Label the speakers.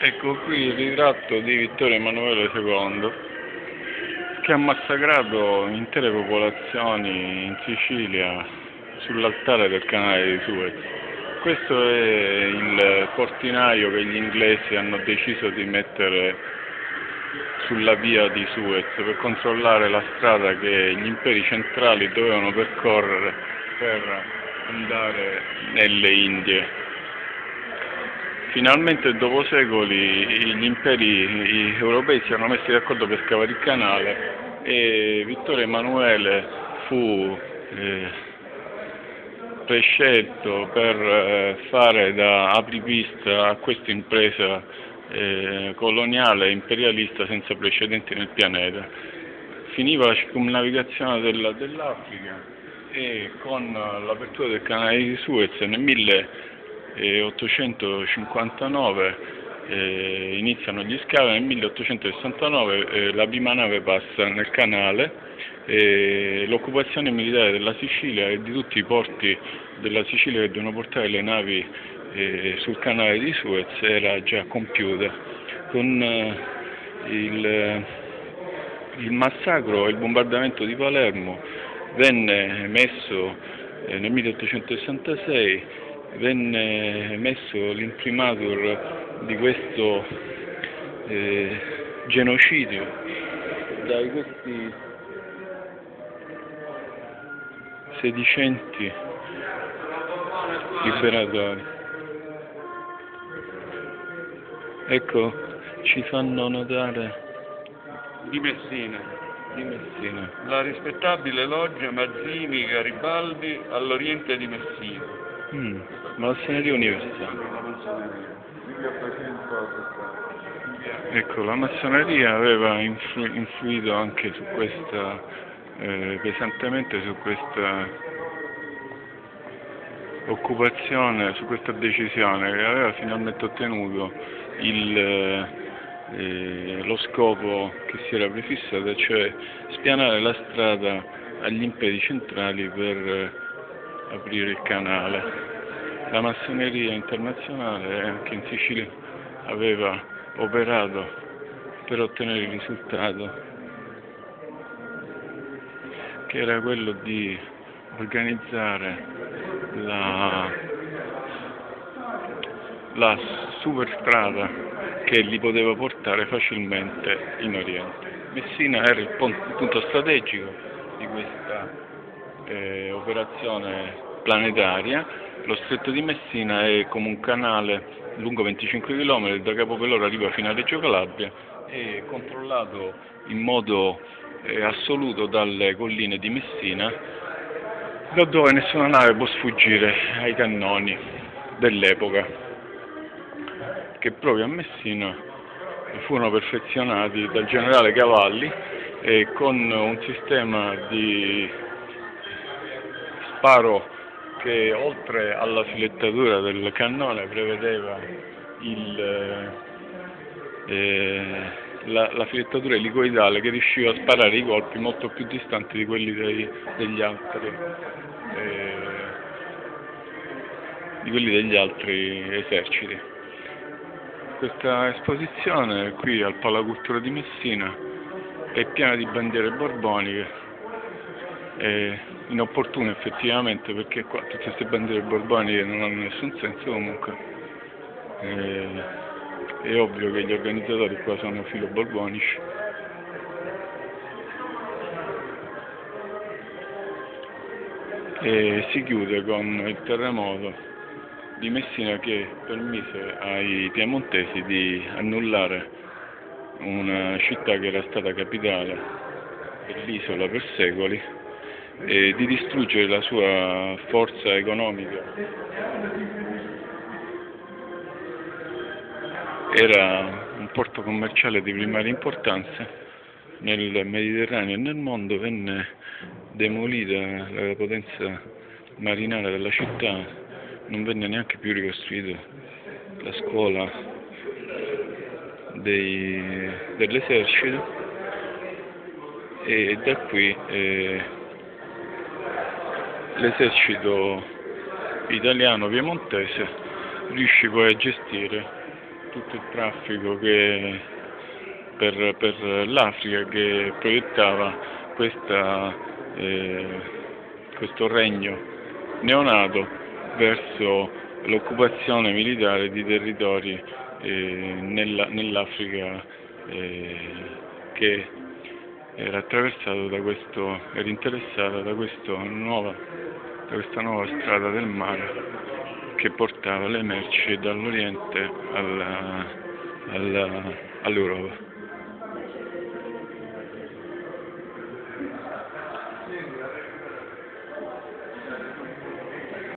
Speaker 1: Ecco qui il ritratto di Vittorio Emanuele II, che ha massacrato intere popolazioni in Sicilia sull'altare del canale di Suez. Questo è il portinaio che gli inglesi hanno deciso di mettere sulla via di Suez per controllare la strada che gli imperi centrali dovevano percorrere per andare nelle Indie. Finalmente, dopo secoli, gli imperi europei si erano messi d'accordo per scavare il canale e Vittorio Emanuele fu prescelto per fare da apripista a questa impresa coloniale e imperialista senza precedenti nel pianeta. Finiva la circumnavigazione dell'Africa e con l'apertura del canale di Suez nel 1859 iniziano gli scavi, nel 1869 la prima nave passa nel canale e l'occupazione militare della Sicilia e di tutti i porti della Sicilia che devono portare le navi sul canale di Suez era già compiuta. Con il massacro e il bombardamento di Palermo venne messo nel 1866 venne messo l'imprimatur di questo genocidio da questi sedicenti liberatori. Ecco, ci fanno notare
Speaker 2: di Messina,
Speaker 1: la
Speaker 2: rispettabile loggia Mazzini Garibaldi all'oriente di Messina.
Speaker 1: Massoneria universale. Ecco, la massoneria aveva influito anche su questa, pesantemente su questa occupazione, su questa decisione che aveva finalmente ottenuto lo scopo che si era prefissato, cioè spianare la strada agli imperi centrali per aprire il canale. La massoneria internazionale anche in Sicilia aveva operato per ottenere il risultato, che era quello di organizzare la superstrada che li poteva portare facilmente in Oriente. Messina era il punto strategico di questa operazione planetaria. Lo stretto di Messina è come un canale lungo 25 km, da Capopelloro arriva fino a Reggio Calabria, è controllato in modo assoluto dalle colline di Messina, da dove nessuna nave può sfuggire ai cannoni dell'epoca, che proprio a Messina furono perfezionati dal generale Cavalli e con un sistema di sparo che oltre alla filettatura del cannone prevedeva la filettatura elicoidale che riusciva a sparare i colpi molto più distanti di quelli degli altri eserciti. Questa esposizione qui al Palacultura di Messina è piena di bandiere borboniche. È inopportuno effettivamente, perché qua tutte queste bandiere borboniche non hanno nessun senso. Comunque è ovvio che gli organizzatori qua sono filo-borbonici. E si chiude con il terremoto di Messina che permise ai piemontesi di annullare una città che era stata capitale dell'isola per secoli e di distruggere la sua forza economica. Era un porto commerciale di primaria importanza nel Mediterraneo e nel mondo. Venne demolita la potenza marinara della città, non venne neanche più ricostruita la scuola dell'esercito e da qui l'esercito italiano piemontese riuscì poi a gestire tutto il traffico che per l'Africa che proiettava questo regno neonato verso l'occupazione militare di territori nell'Africa che era era interessata da questa nuova strada del mare che portava le merci dall'Oriente all'Europa.